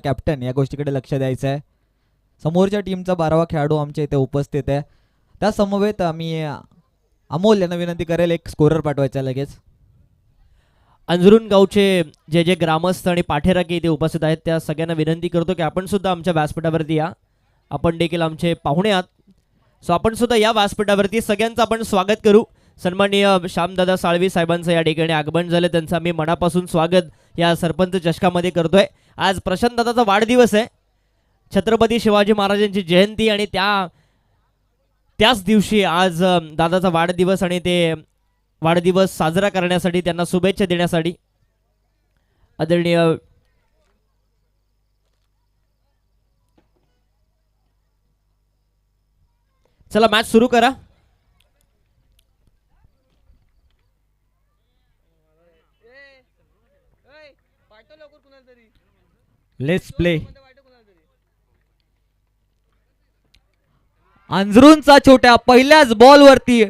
Captain या गोष्टीकडे लक्ष द्यायचं आहे. समोरच्या टीमचा 12वा खेळाडू आमच्या इथे उपस्थित आहे. त्या समवेत आम्ही अमोल यांना विनंती करेल एक स्कोरर पाठवायचा लगेच. अंजरून गावचे जे जे ग्रामस्थ आणि पाठेराखे इथे उपस्थित आहेत त्या सगळ्यांना विनंती करतो की आपण सुद्धा आमच्या व्यासपीठावरती या. आपण देखील आमचे पाहुणे आहात, सो आपण सुद्धा या व्यासपीठावरती सगळ्यांचं आपण स्वागत करू. सन्माननीय श्यामदादा साळवी साहेबांचं या ठिकाणी आगमन झालं, त्यांचं आम्ही मनापासून स्वागत या सरपंच चषकामध्ये करतोय. आज प्रशांत दादाचा वाढदिवस आहे, छत्रपती शिवाजी महाराजांची जयंती, आणि त्याच दिवशी आज दादाचा वाढदिवस, आणि ते वाढदिवस साजरा करण्यासाठी त्यांना शुभेच्छा देण्यासाठी आदरणीय चला मॅच सुरू करा. Let's play. अंजरूनचा छोट्या पहिल्याच बॉल वरती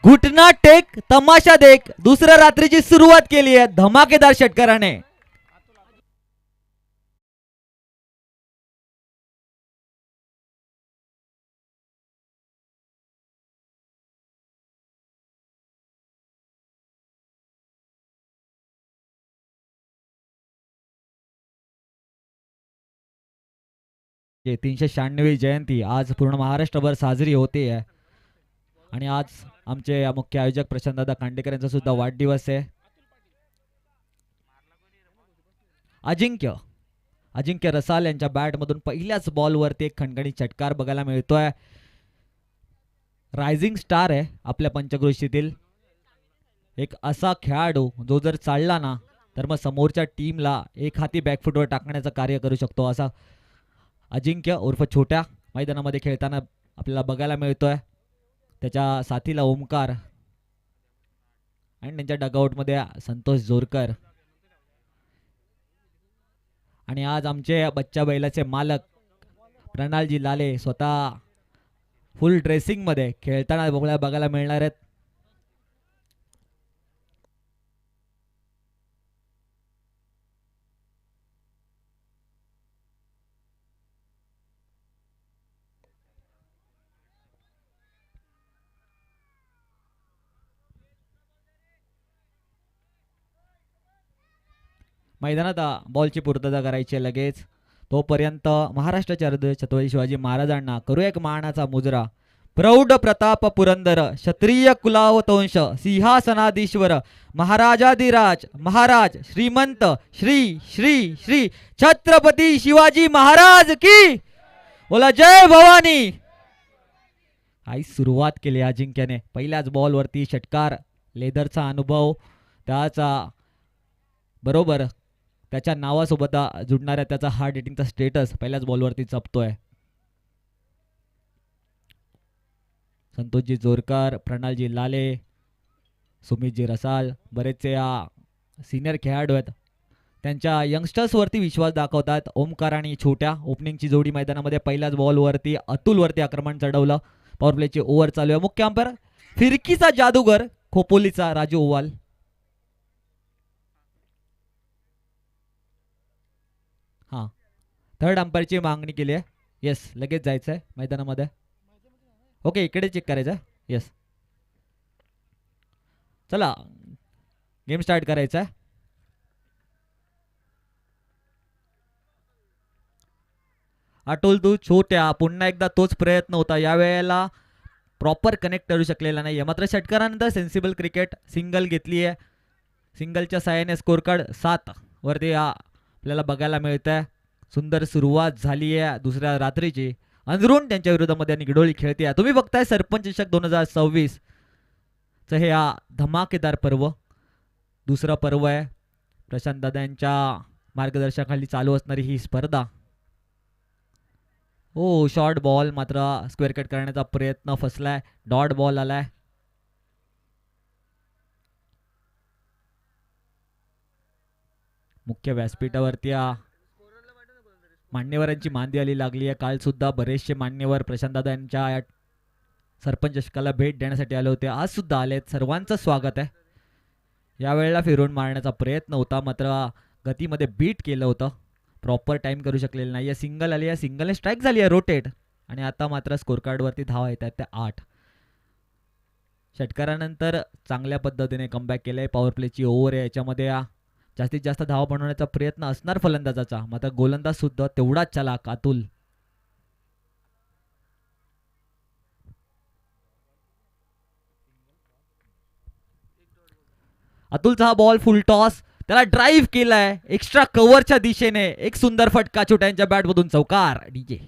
घुटना टेक तमाशा देख दुसऱ्या रात्रीची सुरुवात केली आहे धमाकेदार षटकाराने. जे 396वी जयंती आज पूर्ण महाराष्ट्रभर साजरी होते आहे, आणि आज आमचे मुख्य आयोजक प्रशांतदादा खांडेकर यांचा सुद्धा वाढदिवस आहे. अजिंक्य रसाल यांच्या बॅटमधून पहिल्याच बॉलवरती एक खणखणीत षटकार बघायला मिळतोय. रायझिंग स्टार आहे आपल्या पंचक्रोशीतील, एक असा खेळाडू जो जर चालला ना तर मग समोरच्या टीमला एक हाती बॅकफुटवर टाकण्याचं कार्य करू शकतो. असा अजिंक्य उर्फ छोट्या मैदानामध्ये खेळताना आपल्याला बघायला मिळतोय. त्याच्या साथीला ओमकार आणि त्यांच्या डगआउटमध्ये संतोष जोरकर. आणि आज आमचे बच्चा बैलाचे मालक प्रणालजी लाले स्वतः फुल ड्रेसिंग मध्ये खेळताना बघायला मिळणार आहेत. मैदानात बॉलची पूर्तता करायची लगेच. तोपर्यंत महाराष्ट्राचे हृदय छत्रपती शिवाजी महाराजांना करू एक मानाचा मुजरा. प्रौढ प्रताप पुरंदर क्षत्रिय कुलावतंश सिंहासनाधीश्वर महाराजाधिराज महाराज श्रीमंत श्री श्री श्री छत्रपती शिवाजी महाराज की बोला जय भवानी. आई सुरुवात केली अजिंक्यने पहिल्याच बॉलवरती षटकार. लेदरचा अनुभव त्याचा बरोबर त्याच्या नावासोबत जुडणाऱ्या त्याचा हार्ड हिटिंगचा स्टेटस पहिल्याच बॉलवरती जपतोय. संतोषजी जोरकर, प्रणालजी लाले, सुमितजी रसाल बरेचसे सिनियर खेळाडू आहेत, त्यांच्या यंगस्टर्सवरती विश्वास दाखवतात. ओमकार आणि छोट्या ओपनिंगची जोडी मैदानामध्ये पहिल्याच बॉलवरती अतुलवरती आक्रमण चढवलं. पॉवर प्लेची ओव्हर चालू आहे. मुख्य अंपायर फिरकीचा जादूगर खोपोलीचा राजू ओवाल. हां, थर्ड अंपायरची मागणी केली आहे. येस, लगेच जायचं आहे मैदानामध्ये. ओके, इकडे चेक करायचं आहे. येस, चला गेम स्टार्ट करायचा आहे. अटोल तू छोट्या पुन्हा एकदा तोच प्रयत्न होता, यावेळेला प्रॉपर कनेक्ट करू शकलेला नाही आहे. मात्र षटकारानंतर सेन्सिबल क्रिकेट सिंगल घेतली आहे. सिंगलच्या साहाय्याने स्कोर कार्ड 7 वरती आपल्याला बघायला मिळत आहे. सुंदर सुरुवात झाली आहे दुसऱ्या रात्रीची. अंजरून त्यांच्या विरोधामध्ये निगडोळी खेळते. तुम्ही बघताय सरपंच चषक 2026 च हे धमाकेदार पर्व, दुसरं पर्व आहे. प्रशांत दादा यांच्या मार्गदर्शनाखाली चालू असणारी ही स्पर्धा. हो, शॉर्ट बॉल मात्र स्क्वेअर कट करण्याचा प्रयत्न फसलाय. डॉट बॉल आलाय. मुख्य व्यासपीठावरती मान्यवरांची मांदी आली लागली आहे. काल सुद्धा बरेचसे मान्यवर प्रशांतदादा यांच्या सरपंच चषकाला भेट देण्यासाठी आले होते, आज सुद्धा आलेत. सर्वांचं स्वागत आहे. यावेळेला फिरून मारण्याचा प्रयत्न होता, मात्र गतीमध्ये बीट केलं होतं. प्रॉपर टाइम करू शकलेले नाही आहे. सिंगल आली आहे, सिंगलने स्ट्राईक झाली आहे रोटेट. आणि आता मात्र स्कोर कार्डवरती धावा येत आहेत त्या 8. षटकारानंतर चांगल्या पद्धतीने कमबॅक केलंय. पॉवर प्लेची ओव्हर आहे, याच्यामध्ये जास्तीत जास्त धावा बनवण्याचा प्रयत्न असणार फलंदाजाचा. मात्र गोलंदाज सुद्धा तेवढाच चालाक अतुल. अतुलचा हा बॉल फुल टॉस, त्याला ड्राईव्ह केलाय एक्स्ट्रा कव्हरच्या दिशेने. एक सुंदर फटका छोट्यांच्या बॅटमधून, चौकार. डीजे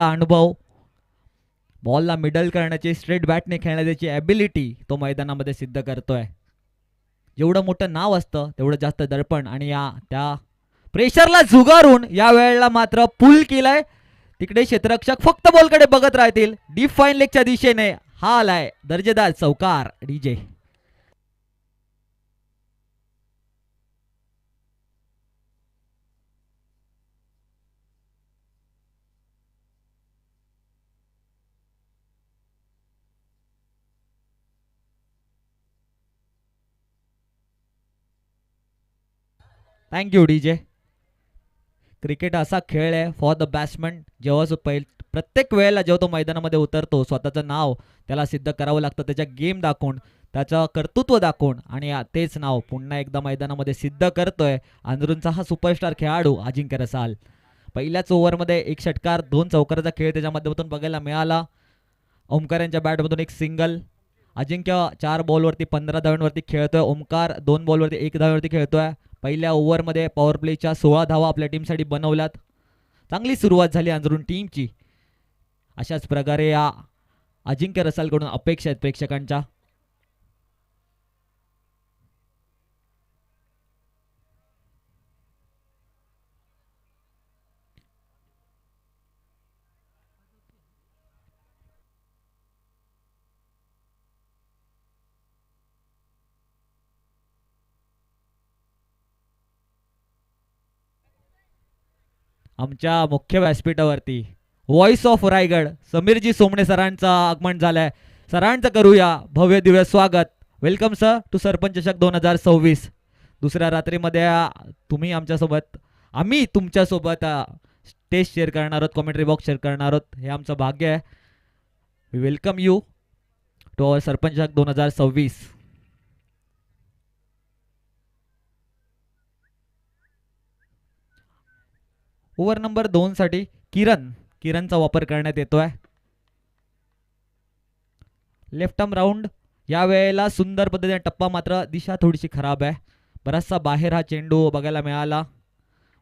अनुभव, बॉलला मिडल करण्याची, स्ट्रेट बॅटने खेळण्याची ॲबिलिटी तो मैदानामध्ये सिद्ध करतोय. जेवढं मोठं नाव असतं तेवढं जास्त दडपण, आणि त्या प्रेशरला झुगारून या वेळेला मात्र पुल केलाय. तिकडे क्षेत्ररक्षक फक्त बॉलकडे बघत राहतील. डीप फाईन लेगच्या दिशेने हा आलाय दर्जेदार चौकार. DJ thank you DJ. क्रिकेट असा खेळ आहे फॉर द बॅट्समन. जेव्हा प्रत्येक वेळेला जेव्हा तो मैदानामध्ये उतरतो, स्वतःचं नाव त्याला सिद्ध करावं लागतं, त्याच्या गेम दाखवून, त्याचं कर्तृत्व दाखवून, आणि तेच नाव पुन्हा एकदा मैदानामध्ये सिद्ध करतोय अंधरूनचा हा सुपरस्टार खेळाडू अजिंक्य रसाल. पहिल्याच ओव्हरमध्ये 1 षटकार 2 चौकाराचा खेळ त्याच्या माध्यमातून बघायला मिळाला. ओमकार यांच्या बॅटमधून 1 सिंगल. अजिंक्य 4 बॉलवरती 15 धावांवरती खेळतोय. ओमकार 2 बॉलवरती 1 धावांवरती खेळतोय. पहिल्या ओव्हरमध्ये पॉवर प्लेच्या 16 धावा आपल्या टीमसाठी बनवल्यात. चांगली सुरुवात झाली अंधरून टीमची. अशाच प्रकारे या अजिंक्य रसालकडून अपेक्षा आहेत प्रेक्षकांच्या. आमच्या मुख्य व्यासपीठावरती व्हॉइस ऑफ रायगड समीरजी सोमणे सरांचं आगमन झालंय. सरांचं करूया भव्य दिव्य स्वागत. Welcome sir to sarpanch Chashak 2026. दुसऱ्या रात्रीमध्ये तुम्ही आमच्यासोबत, आम्ही तुमच्यासोबत स्टेज शेअर करणार आहोत, कॉमेंट्री बॉक्स शेअर करणार आहोत. हे आमचं भाग्य आहे. We welcome you to our Sarpanch Chashak 2026. Over number 2 साठी किरणचा वापर करण्यात येतोय. Left arm round. या वेळेला सुंदर पद्धतीने टप्पा, मात्र दिशा थोडीशी खराब आहे. बराचसा बाहेर हा चेंडू बघायला मिळाला.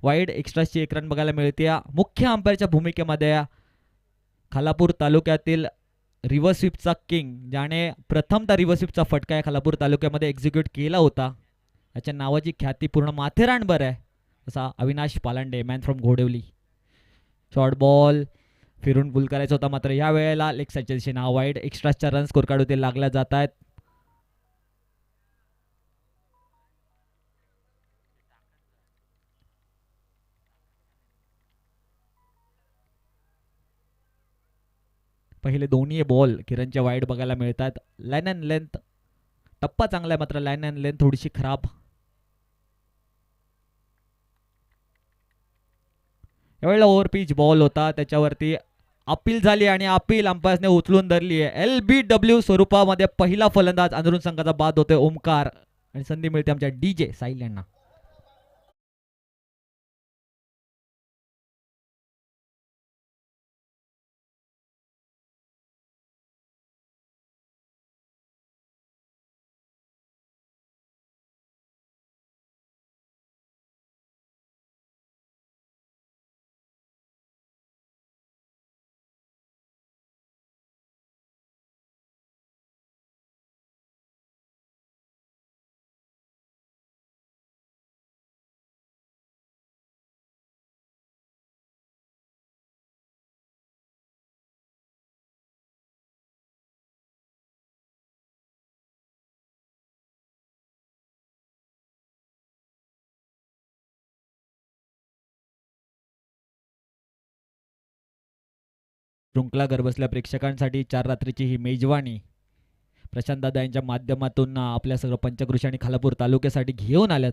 वाईड एक्स्ट्राची 1 रन बघायला मिळते. मुख्य अंपायरच्या भूमिकेमध्ये खालापूर तालुक्यातील रिव्हर्स स्वीपचा किंग, ज्याने प्रथमतः रिव्हर्स स्वीपचा फटका या खालापूर तालुक्यामध्ये एक्झिक्यूट केला होता. याच्या नावाची ख्याती पूर्ण माथेरानभर आहे. असा Avinash Palande, man from Ghodvali. Short ball फिरून पुल करायचा होता, मात्र या वेळेला लेग साईडच्या दिशेने वाईड एक्स्ट्राच्या रन स्कोर कार्ड होते लागल्या जात आहेत. पहिले दोन्ही बॉल किरणच्या वाईड बघायला मिळतात. लाईन अँड लेंथ टप्पा चांगला आहे, मात्र लाईन अँड लेंथ थोडीशी खराब. यावेळेला ओव्हर पिच बॉल होता, त्याच्यावरती अपील झाली आणि अपील अंपायरने उचलून धरली आहे. LBW स्वरूपामध्ये पहिला फलंदाज अंधरून संघाचा बाद होतोय ओमकार, आणि संधी मिळते आमच्या डीजे साहिल यांना. शृंखला घर बसल्या प्रेक्षकांसाठी चार रात्रीची ही मेजवानी प्रशांत दादा यांच्या माध्यमातून आपल्या सगळं पंचकृषी आणि खालापूर तालुक्यासाठी घेऊन आल्यात.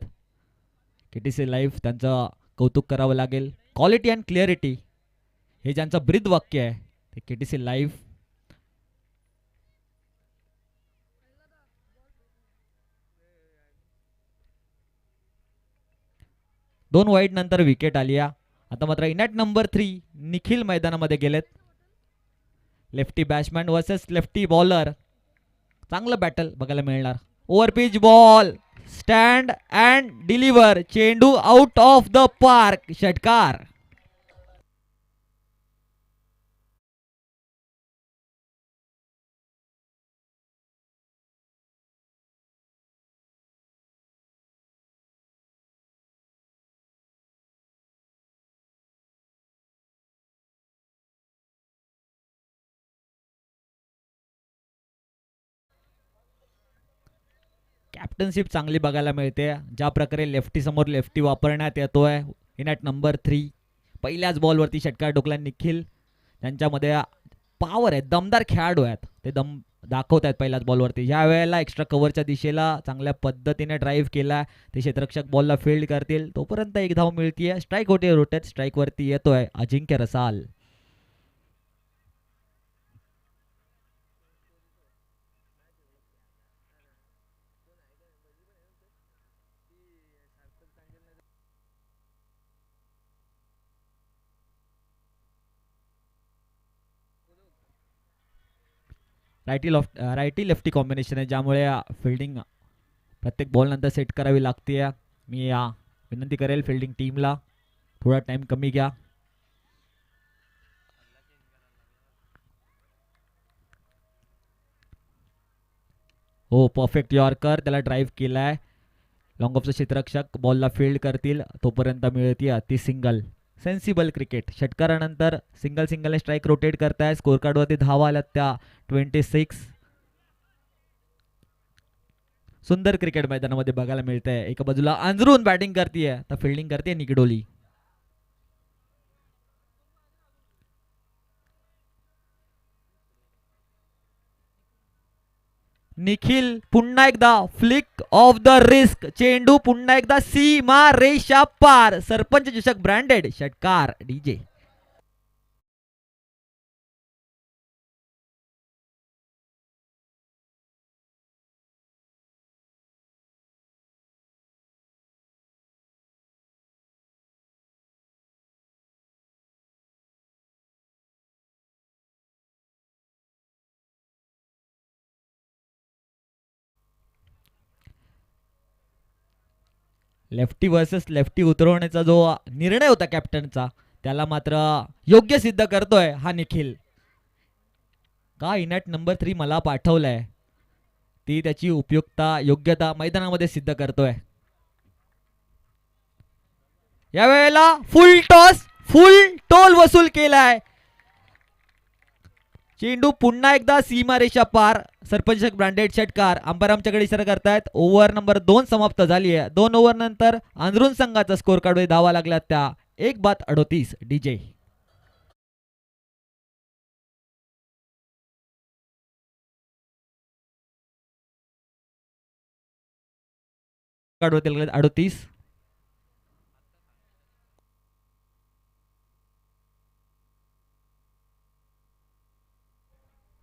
KTC लाईव्ह त्यांचं कौतुक करावं लागेल. क्वालिटी अँड क्लिअरिटी हे ज्यांचं ब्रीद वाक्य आहे ते KTC लाईव्ह. दोन वाईट नंतर विकेट आली. आता मात्र इनॅट नंबर 3 निखिल मैदानामध्ये गेलेत. Lefty batsman versus lefty bowler. चांगलं बॅटल बघायला मिळणार. Over pitch ball stand and deliver. चेंडू आउट ऑफ द पार्क. षटकार. कॅप्टनशिप चांगली बघायला मिळते. ज्या प्रकारे लेफ्टी समोर लेफ्टी वापरण्यात येतोय. इनॅट नंबर 3 पहिल्याच बॉलवरती षटकार ठोकला निखिल. त्यांच्यामध्ये पॉवर आहे, दमदार खेळाडू आहेत, ते दम दाखवत आहेत पहिल्याच बॉलवरती. ह्या वेळेला एक्स्ट्रा कव्हरच्या दिशेला चांगल्या पद्धतीने ड्राईव्ह केला. ते क्षेत्ररक्षक बॉलला फील्ड करतील तोपर्यंत एक धाव मिळतीये. स्ट्राईक होते. रोटेट स्ट्राईकवरती येतोय अजिंक्य रसाल. रायटी लेफ्टी कॉम्बिनेशन आहे, ज्यामुळे फिल्डिंग प्रत्येक बॉल नंतर सेट करावी लागते. मी विनंती करेल फिल्डिंग टीमला थोडा टाइम कमी घ्या. हो, परफेक्ट यॉर्कर. त्याला ड्राईव्ह केलाय. लॉंग ऑफचं क्षेत्ररक्षक बॉलला फील्ड करतील तोपर्यंत मिळते ती सिंगल. Sensible cricket. षटकारानंतर सिंगल स्ट्राईक रोटेट करताय. स्कोर कार्डवरती धावा आल्यात त्या 26. सुंदर क्रिकेट मैदानामध्ये बघायला मिळतंय. एका बाजूला अंजरून बॅटिंग करतीये तर फिल्डिंग करते निकडोली. निखिल पुन्हा एकदा फ्लिक ऑफ द रिस्क. चेंडू पुन्हा एकदा सीमा रेषा पार. सरपंच चषक ब्रँडेड. षटकार DJ. लेफ्टी वर्सेस लेफ्टी उतरवण्याचा जो निर्णय होता कॅप्टनचा, त्याला मात्र योग्य सिद्ध करतोय हा निखिल. का इनॅट नंबर 3 मला पाठवलाय ती त्याची उपयुक्ता योग्यता मैदानामध्ये सिद्ध करतोय. या वेळेला फुल टॉस, फुल टोल वसूल केलाय. चेंडू पुन्हा एकदा सीमारेषा पार. सरपंच ब्रँडेड. षटकार. अंपायर आमच्याकडे इशारा करतायत. ओव्हर नंबर 2 समाप्त झाली आहे. 2 ओव्हर नंतर अंजरून संघाचा स्कोर कार्ड धावा लागला त्या 1:38 DJ. कार्ड 38.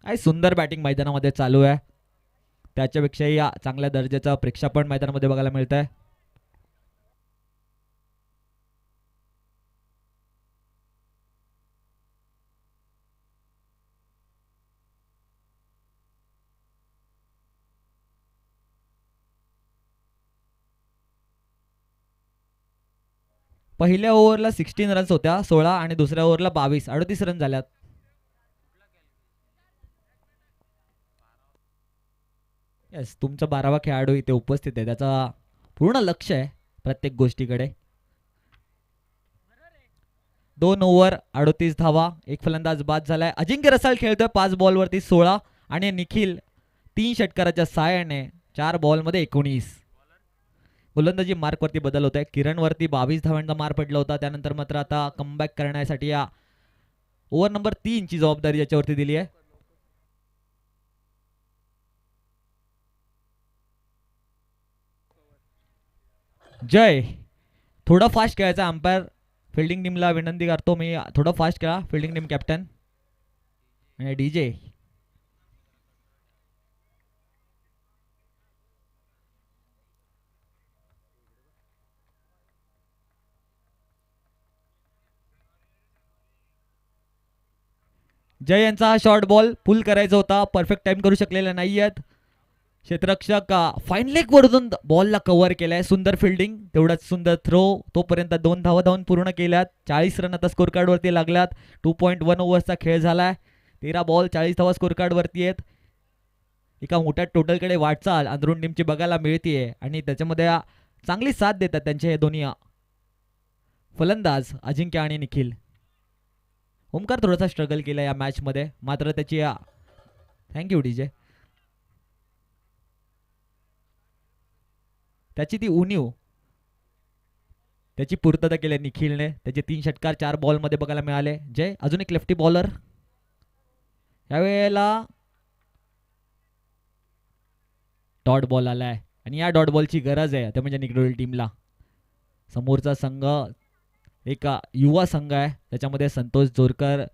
काय सुंदर बॅटिंग मैदानामध्ये चालू आहे. त्याच्यापेक्षाही चांगल्या दर्जाचं प्रेक्षापण मैदानामध्ये बघायला मिळत आहे. पहिल्या ओव्हरला 16 रन्स होत्या 16 आणि दुसऱ्या ओव्हरला 22. 38 रन झाल्यात. येस, तुमचा 12वा खेळाडू इथे उपस्थित आहे. त्याचा पूर्ण लक्ष आहे प्रत्येक गोष्टीकडे. 2 ओव्हर 38 धावा. एक फलंदाज बाद झालाय. अजिंक्य रसाल खेळतोय 5 बॉलवरती 16 आणि निखिल 3 षटकाराच्या साहाय्याने 4 बॉलमध्ये 19. गोलंदाजी मार्कवरती बदल होत आहे. किरणवरती 22 धावांचा मार पडला होता. त्यानंतर मात्र आता कमबॅक करण्यासाठी या ओव्हर नंबर 3 ची जबाबदारी याच्यावरती दिली आहे. जय, थोडं फास्ट खेळायचं. अंपायर फिल्डिंग टीमला विनंती करतो मी, थोडं फास्ट खेळा. फिल्डिंग टीम कॅप्टन आणि डीजे. जय यांचा हा शॉर्ट बॉल पुल करायचा होता, परफेक्ट टाइम करू शकलेला नाही आहेत. क्षेत्ररक्षक फाईन लेग वरून बॉलला कव्हर केलाय. सुंदर फिल्डिंग, तेवढाच सुंदर थ्रो. तोपर्यंत 2 धावा धावून पूर्ण केल्यात. 40 रन आता स्कोर कार्ड वरती लागल्यात. 2.1 ओव्हर्सचा खेळ झालाय. 13 बॉल 40 धावा स्कोर कार्ड वरती आहेत. एका मोठ्या टोटलकडे वाटचाल अंदरून टीमची बघायला मिळतीये आणि त्याच्यामध्ये चांगली साथ देतात त्यांचे हे दोन्ही फलंदाज अजिंक्य आणि निखिल. ओमकार थोडासा स्ट्रगल केला या मॅच मध्ये, मात्र त्याची थँक्यू डीजे, त्याची ती उणीव त्याची पूर्तता केली निखिलने. त्याचे 3 षटकार 4 बॉल मध्ये बघायला मिळाले. जय अजून एक लेफ्टी बॉलर. यावेळेला डॉट बॉल आलाय आणि या डॉट बॉलची गरज आहे, ते म्हणजे निगडोली टीमला. समोरचा संघ एक युवा संघ आहे, त्याच्यामध्ये संतोष जोरकर,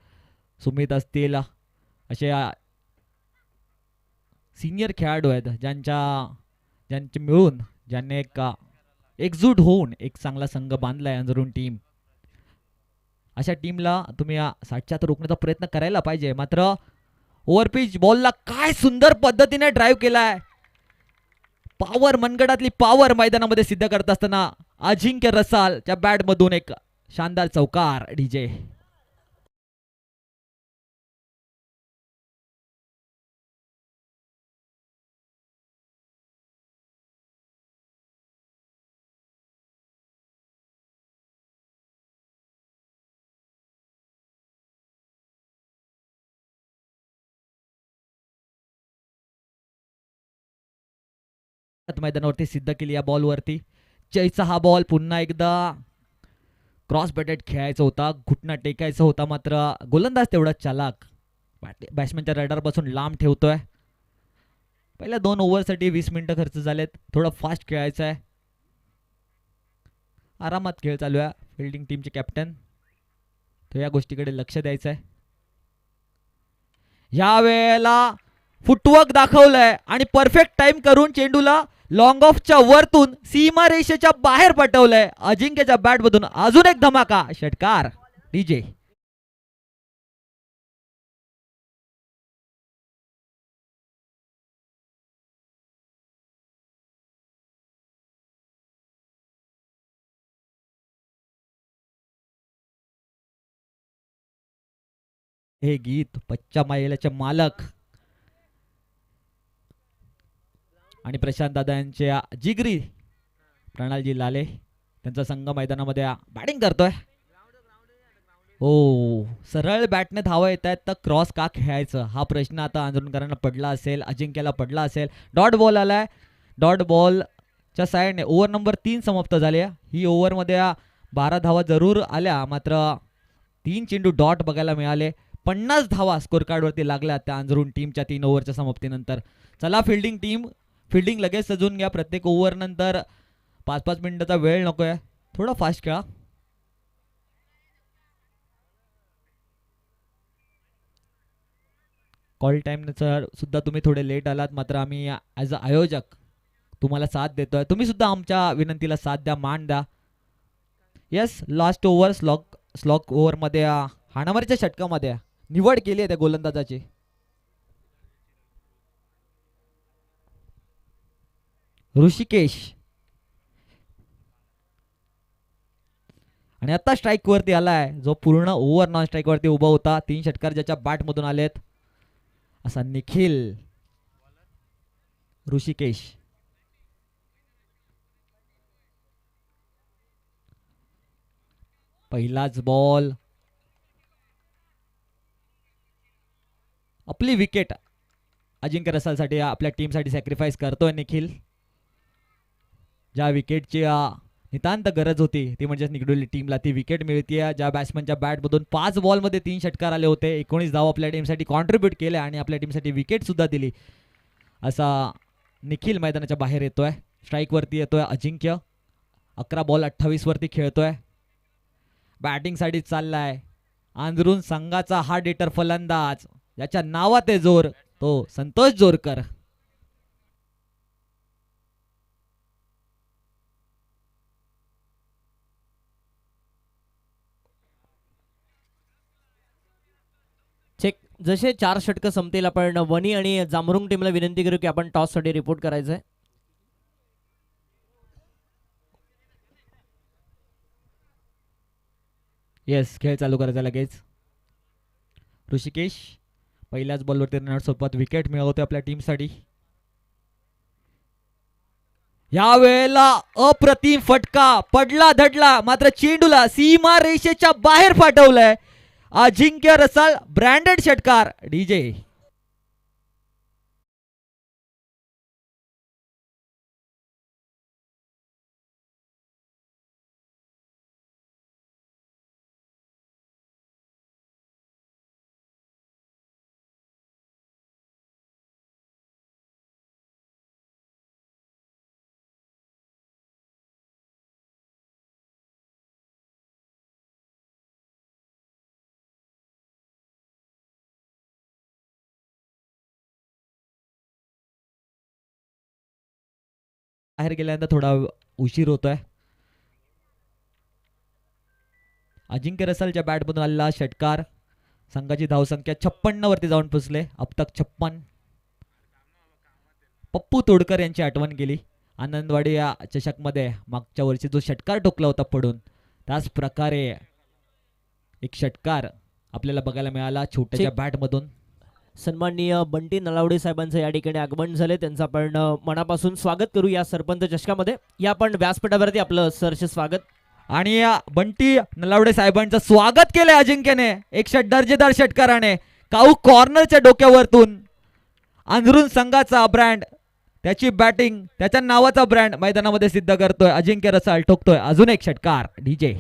सुमित असतील असे सिनियर खेळाडू आहेत ज्यांचे मिळून ज्यांनी एक एकजूट होऊन एक चांगला संघ बांधलाय अंजरून टीम. अशा टीमला तुम्ही 60च्या रोखण्याचा प्रयत्न करायला पाहिजे. मात्र ओव्हरपिच बॉलला काय सुंदर पद्धतीने ड्राईव्ह केलाय. पॉवर, मनगडातली पॉवर मैदानामध्ये सिद्ध करत असताना अजिंक्य रसालच्या बॅट मधून एक शानदार चौकार. डीजे मैदानावरती सिद्ध केली या बॉलवरती. जयचा हा बॉल पुन्हा एकदा क्रॉस बॅटेड खेळायचा होता, घुटना टेकायचा होता, मात्र गोलंदाज तेवढा चालाक बॅट्समॅनच्या रडार पासून लांब ठेवतोय. पहिल्या 2 ओव्हरसाठी 20 मिनिटं खर्च झालेत. थोडं फास्ट खेळायचं आहे, आरामात खेळ चालू आहे. फिल्डिंग टीमचे कॅप्टन तो या गोष्टीकडे लक्ष द्यायचं आहे. या वेळेला फुटवर्क दाखवलंय आणि परफेक्ट टाइम करून चेंडूला लॉंग ऑफच्या वरतून सीमारेषेच्या बाहेर पटवलंय. अजिंक्यच्या बॅट मधून अजून एक धमाका षटकार. डीजे हे गीत पच्च्या मायेलाचे मालक आणि प्रशांत दादा यांचे जिगरी प्रणालजी लाले, त्यांचा संघ मैदानामध्ये बॅटिंग करतोय. हो, सरळ बॅटने धावा येत आहेत तर क्रॉस का खेळायचं हा प्रश्न आता आंदोलनकरांना पडला असेल, अजिंक्यला पडला असेल. डॉट बॉल आलाय. डॉट बॉलच्या साईडने ओव्हर नंबर 3 समाप्त झाली. ही ओव्हरमध्ये 12 धावा जरूर आल्या, मात्र 3 चेंडू डॉट बघायला मिळाले. 50 धावा स्कोर कार्डवरती लागल्या त्या अंजरून टीमच्या 3 ओव्हरच्या समाप्तीनंतर. चला फिल्डिंग टीम, फिल्डिंग लगेच सजून घ्या. प्रत्येक ओव्हर नंतर 5-5 मिनिटाचा वेळ नकोय, थोडा फास्ट खेळा. कॉल टाइम सुद्धा तुम्ही थोडे लेट आलात, मात्र आम्ही ॲज अ आयोजक तुम्हाला साथ देतोय. तुम्ही सुद्धा आमच्या विनंतीला साथ द्या, मान द्या. येस, लास्ट ओव्हर स्लॉक ओव्हरमध्ये हाणामारीच्या षटकामध्ये निवड केली आहे त्या गोलंदाजाची. ऋषिकेश आणि आता स्ट्राईक वरती आलाय, जो पूर्ण ओव्हर नॉन स्ट्राईक वरती उभा होता. 3 षटकार ज्याच्या बॅट मधून आलेत असा निखिल. ऋषिकेश पहिलाच बॉल, आपली विकेट अजिंक्य रसालसाठी आपल्या टीमसाठी सॅक्रिफाईस करतोय निखिल. ज्या विकेटची नितांत गरज होती ती म्हणजे निगडोली टीमला ती विकेट मिळते. ज्या बॅट्समनच्या बॅटमधून 5 बॉलमध्ये 3 षटकार आले होते, 19 धावा आपल्या टीमसाठी कॉन्ट्रीब्यूट केले आणि आपल्या टीमसाठी विकेट सुद्धा दिली. असा निखिल मैदानाच्या बाहेर येतोय. स्ट्राईकवरती येतोय अजिंक्य. 11 बॉल 28 वरती खेळतोय. बॅटिंगसाठी चाललाय अंदरून संघाचा हार्ड हिटर फलंदाज, ज्याच्या नावात आहे जोर, तो संतोष जोरकर. चेक. जसे 4 षटकं संपतील आपण वनी आणि जांभरुंग टीमला विनंती करू की आपण टॉस साठी रिपोर्ट करायचं आहे. येस, खेळ चालू करायचा लगेच. ऋषिकेश पहिल्याच बॉलवरती रनआउट सोबत विकेट मिळवतोय आपल्या टीमसाठी. या वेळेला अप्रतिम फटका पडला धडला, मात्र चेंडूला सीमा रेषेच्या बाहेर पाठवलंय. अजिंक्य रसाळ ब्रँडेड षटकार डीजे. बाहेर गेल्यानंतर थोडा उशीर होतोय. अजिंक्य रसालच्या बॅटमधून आलेला षटकार. संघाची धावसंख्या 56 वरती जाऊन पोचले. अब तक 56. पप्पू तोडकर यांची आठवण केली. आनंदवाडी या चषकमध्ये मागच्या वर्षी जो षटकार टोकला होता पडून, त्याच प्रकारे एक षटकार आपल्याला बघायला मिळाला छोट्याच्या बॅटमधून. सन्माननीय बंटी नलावडे साहेबांचं या ठिकाणी आगमन झाले, त्यांचं आपण मनापासून स्वागत करू या सरपंच चषकामध्ये. या आपण व्यासपीठावरती आपलं सरचे स्वागत. आणि या बंटी नलावडे साहेबांचं स्वागत केलंय अजिंक्यने एक दर्जेदार षटकाराने. काऊ कॉर्नरच्या डोक्यावरतून अंधरून संघाचा ब्रँड, त्याची बॅटिंग, त्याच्या नावाचा ब्रँड मैदानामध्ये सिद्ध करतोय अजिंक्य रसाळ. ठोकतोय अजून एक षटकार डीजे.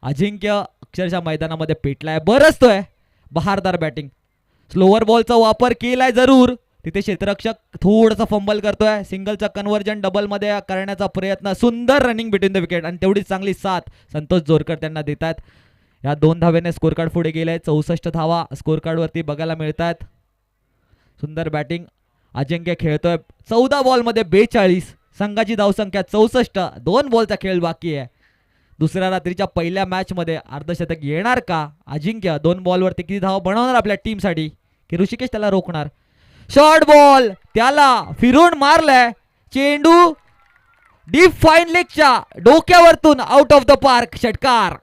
अजिंक्य अक्षरशः मैदानामध्ये पेटलाय, बरसतोय. बहारदार बॅटिंग. स्लोअर बॉलचा वापर केलाय जरूर. तिथे क्षेत्ररक्षक थोडंसं फंबल करतोय. सिंगलचा कन्व्हर्जन डबल मध्ये करण्याचा प्रयत्न. सुंदर रनिंग बिटवीन द विकेट आणि तेवढीच चांगली साथ संतोष जोरकर त्यांना देतात. या 2 धावेने स्कोर कार्ड पुढे गेलाय. 64 धावा स्कोर कार्ड वरती बघायला मिळतात. सुंदर बॅटिंग अजिंक्य खेळतोय. 14 बॉल मध्ये 42. संघाची धावसंख्या 64. 2 बॉलचा खेळ बाकी आहे. दुसऱ्या रात्रीच्या पहिल्या मॅच मध्ये अर्धशतक येणार का अजिंक्य? 2 बॉलवरती किती धावा बनवणार आपल्या टीमसाठी की ऋषिकेश त्याला रोखणार? शॉर्ट बॉल त्याला फिरून मारलाय. चेंडू डीप फाईन लेगच्या डोक्यावरतून आउट ऑफ द पार्क. षटकार.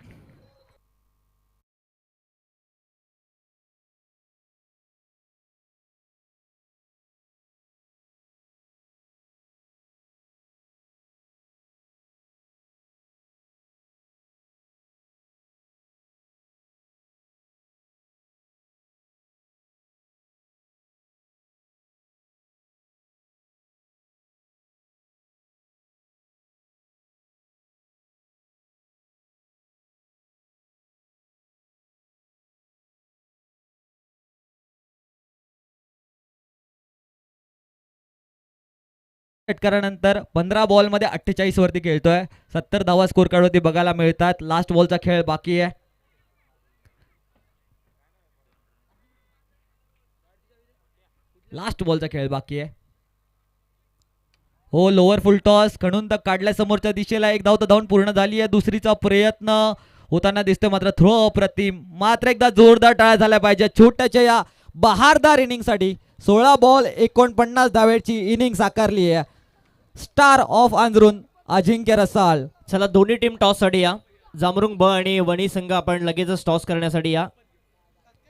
षटकारानंतर 15 बॉल मध्ये 48 वरती खेळतोय. 70 धावा स्कोर कार्ड वरती बघायला मिळतात. लास्ट बॉलचा खेळ बाकी आहे. लास्ट बॉलचा खेळ बाकी आहे. हो, लोअर फुल टॉस खणून तक काढल्या समोरच्या दिशेला. एक धाव तर धावून पूर्ण झाली आहे. दुसरीचा प्रयत्न होताना दिसतोय, मात्र थ्रो अप्रतिम. मात्र एकदा जोरदार टाळ्या झाल्या पाहिजे छोट्याच्या या बहारदार इनिंग साठी. 16 बॉल 49 धावेची इनिंग साकारली आहे स्टार ऑफ अंजरून अजिंक्य रसाळ. चला दोन्ही टीम टॉस साठी या. जांभरुंग ब आणि वणी संघ आपण लगेचच टॉस करण्यासाठी या.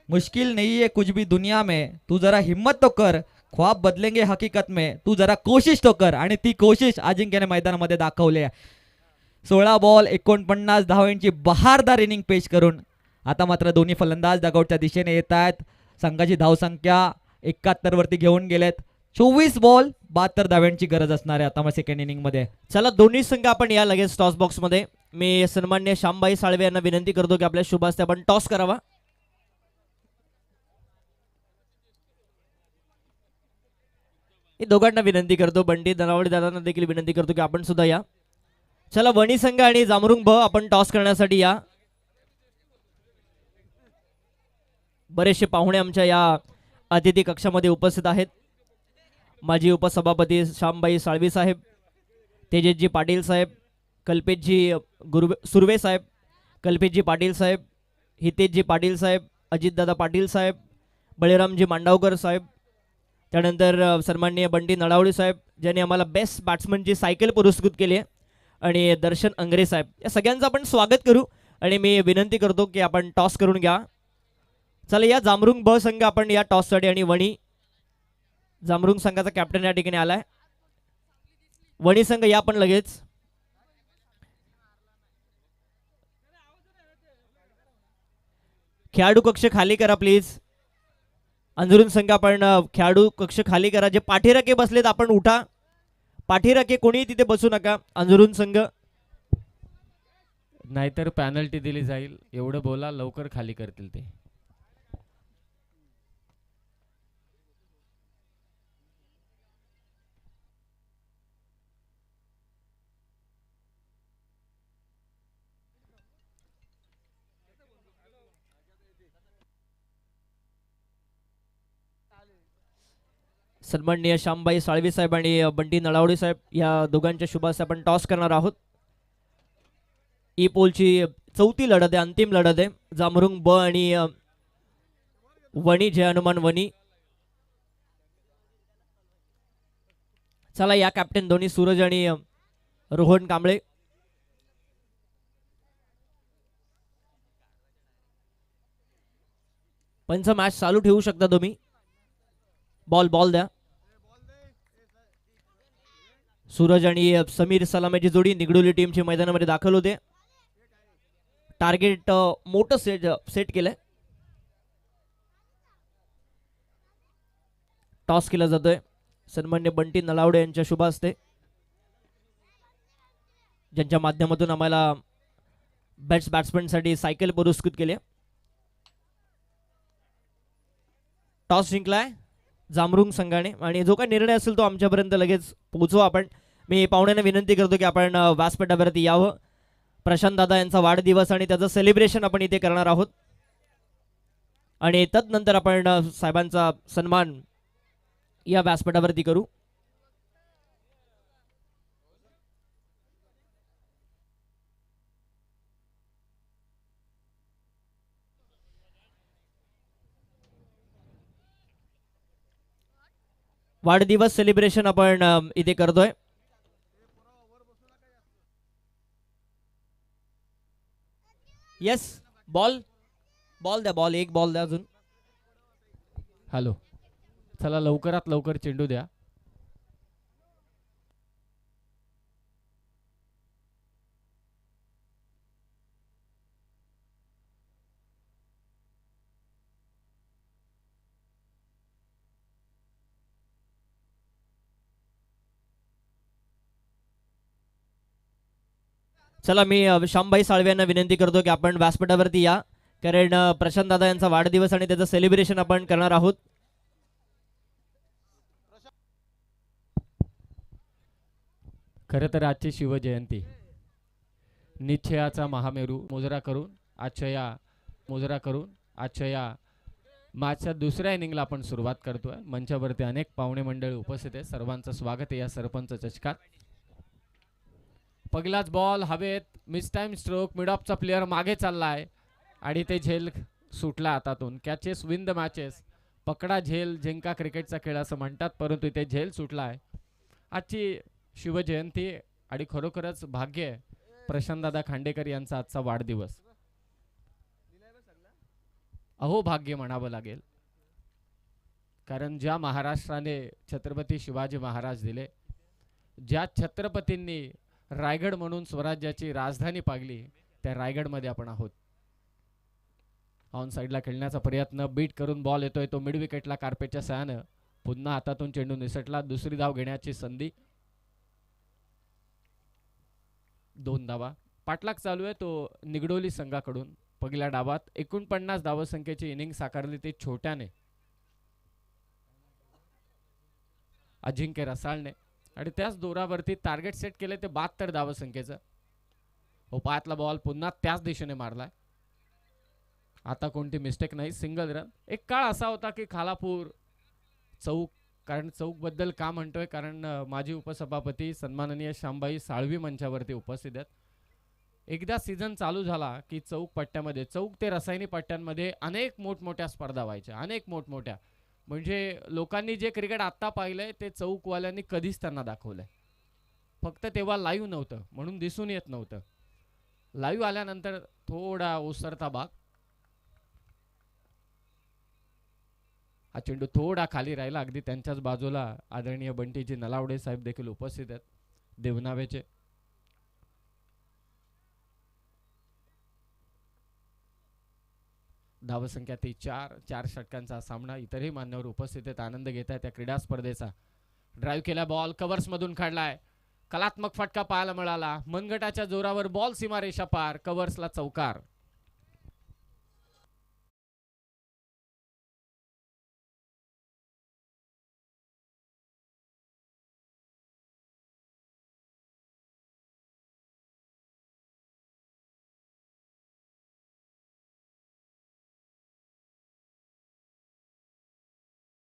मुश्किल नहीं है कुछ भी दुनिया में, तू जरा हिम्मत तो कर, ख्वाब बदलेंगे हकीकत में, तू जरा कोशिश तो कर. आणि ती कोशिश अजिंक्यने मैदानामध्ये दाखवली आहे. 16 बॉल 49 धावांची बहारदार इनिंग पेश करून आता मात्र दोन्ही फलंदाज डगआउटच्या दिशेने येत आहेत. संघाची धावसंख्या 71 वरती घेऊन गेलेत. 24 बॉल 72 धाव्यांची गरज असणार आहे आता मग सेकंड इनिंग मध्ये. चला दोन्ही संघ आपण या लगेच टॉस बॉक्स मध्ये. मी सन्मान्य श्यामबाई साळवे यांना विनंती करतो की आपल्या शुभ हस्ते आपण टॉस करावा. हे दोघांना विनंती करतो, बंडी दनावडे दादांना देखील विनंती करतो की आपण सुद्धा या. चला वणी संघ आणि जामरुंग ब आपण टॉस करण्यासाठी या. बरेचसे पाहुणे आमच्या या अतिथी कक्षामध्ये उपस्थित आहेत. माजी उपसभापती श्यामबाई साळवी साहेब, तेजसजी पाटील साहेब, कल्पेशजी सुर्वे साहेब, कल्पेशजी पाटील साहेब, हितेशजी पाटील साहेब, अजितदादा पाटील साहेब, बळीरामजी मांडावकर साहेब, त्यानंतर सन्माननीय बंडी नळावळे साहेब ज्यांनी आम्हाला बेस्ट बॅट्समनची सायकल पुरस्कृत केली आहे, आणि दर्शन अंगरे साहेब. या सगळ्यांचं आपण स्वागत करू आणि मी विनंती करतो की आपण टॉस करून घ्या. चला या जामरुंग ब संघ आपण या टॉससाठी, आणि वणी जामरुंग संघाचा कॅप्टन या ठिकाणी आलाय. वणी संघ या पण लगेच. खेळाडू कक्ष खाली करा प्लीज. अंजरून संघ आपण खेळाडू कक्ष खाली करा. जे पाठीराखे बसलेत आपण उठा. पाठीराखे कोणीही तिथे बसू नका. अंजरून संघ नाहीतर पॅनल्टी दिली जाईल. एवढं बोला, लवकर खाली करतील ते. सन्माननीय श्यामबाई साळवी साहेब आणि बंटी नळावडे साहेब या दोघांच्या शुभास आपण टॉस करणार आहोत. ई पोलची चौथी लढत आहे, अंतिम लढत आहे. जामरुंग ब आणि वणी जय हनुमान वणी. चला या कॅप्टन दोन्ही सूरज आणि रोहन कांबळे. पंच मॅच चालू ठेवू शकता तुम्ही. बॉल द्या. सूरज आणि समीर सलामेची जोडी निगडोली टीमची मैदानामध्ये दाखल होते. टार्गेट मोठं सेट केलंय. टॉस केला जातोय. सन्मान्य बंटी नलावडे यांच्या शुभ हस्ते, ज्यांच्या माध्यमातून आम्हाला बेस्ट बॅट्समॅनसाठी सायकल पुरस्कृत केली. टॉस जिंकलाय जामरुंग संघाने, आणि जो काही निर्णय असेल तो आमच्यापर्यंत लगेच पोहोचवा आपण. मी पाहुण्यांना विनंती करतो की आपण व्यासपीठावरती यावं. प्रशांत दादा यांचा वाढदिवस आणि त्याचं सेलिब्रेशन आपण इथे करणार आहोत, आणि तदनंतर आपण साहेबांचा सन्मान या व्यासपीठावरती करू. वाढदिवस सेलिब्रेशन आपण इथे करतोय. येस, बॉल द्या. एक बॉल द्या अजून. हॅलो, चला लवकरात लवकर चेंडू द्या. चला मी श्यामबाई साळवे यांना विनंती करतो की आपण व्यासपीठावरती या, कारण प्रशांत दादा यांचा वाढदिवस आणि त्याचं सेलिब्रेशन आपण करणार आहोत. खरं तर आजची शिवजयंती, निश्चयाचा महामेरू मुजरा करून आजच्या या मॅचच्या दुसऱ्या इनिंगला आपण सुरुवात करतोय. मंचावरती अनेक पाहुणे मंडळी उपस्थित आहेत. सर्वांचं स्वागत आहे या सरपंच चषकात. पहिलाच बॉल हवेत, मिस टाइम स्ट्रोक. मिड ऑफचा प्लेअर मागे चाललाय आणि ते झेल सुटला हातातून. Catches win the matches. पकडा झेल जिंका क्रिकेटचा खेळ असं म्हणतात, परंतु इथे झेल सुटलाय. आजची शिवजयंती आणि खरोखरच भाग्य आहे प्रशांतदादा खांडेकर यांचा आजचा वाढदिवस. अहो भाग्य म्हणावं लागेल, कारण ज्या महाराष्ट्राने छत्रपती शिवाजी महाराज दिले, ज्या छत्रपतींनी रायगड म्हणून स्वराज्याची राजधानी पागली, त्या रायगडमध्ये आपण आहोत. ऑन साईडला खेळण्याचा प्रयत्न, बीट करून बॉल येतोय तो मिड विकेटला कार्पेटच्या सहाय्यानं. पुन्हा हातातून चेंडू निसटला. दुसरी धाव घेण्याची संधी. 2 धावा. पाठलाग चालू आहे तो निगडोली संघाकडून. पहिल्या डावात 49 धावसंख्येची इनिंग साकारली ती छोट्याने अजिंक्य रसाळने आणि त्याच दोरावरती टार्गेट सेट केले ते 72 धावसंख्येचं. पायातला बॉल पुन्हा त्याच दिशेने मारलाय. आता कोणती मिस्टेक नाही, सिंगल रन. एक काळ असा होता की खालापूर चौक, कारण चौक बद्दल का म्हणतोय कारण माजी उपसभापती सन्माननीय श्यामबाई साळवी मंचावरती उपस्थित आहेत. एकदा सीझन चालू झाला की चौक पट्ट्यामध्ये, चौक ते रसायनी पट्ट्यांमध्ये अनेक मोठमोठ्या स्पर्धा व्हायच्या, अनेक मोठमोठ्या. म्हणजे लोकांनी जे क्रिकेट आत्ता पाहिलंय ते चौकवाल्यांनी कधीच त्यांना दाखवलंय. फक्त तेव्हा लाईव्ह नव्हतं म्हणून दिसून येत नव्हतं. लाईव्ह आल्यानंतर थोडा ओसरता भाग. हा चेंडू थोडा खाली राहिला. अगदी त्यांच्याच बाजूला आदरणीय बंटीजी नलावडे साहेब देखील उपस्थित आहेत देवनावेचे. धावसंख्या ती 4 षटकांचा सामना. इतरही मान्यवर उपस्थित आहेत, आनंद घेत आहेत त्या क्रीडा स्पर्धेचा. ड्राईव्ह केला बॉल कव्हर्स मधून काढलाय. कलात्मक फटका पाहायला मिळाला. मनगटाच्या जोरावर बॉल सीमारेषा पार. कव्हर्सला चौकार.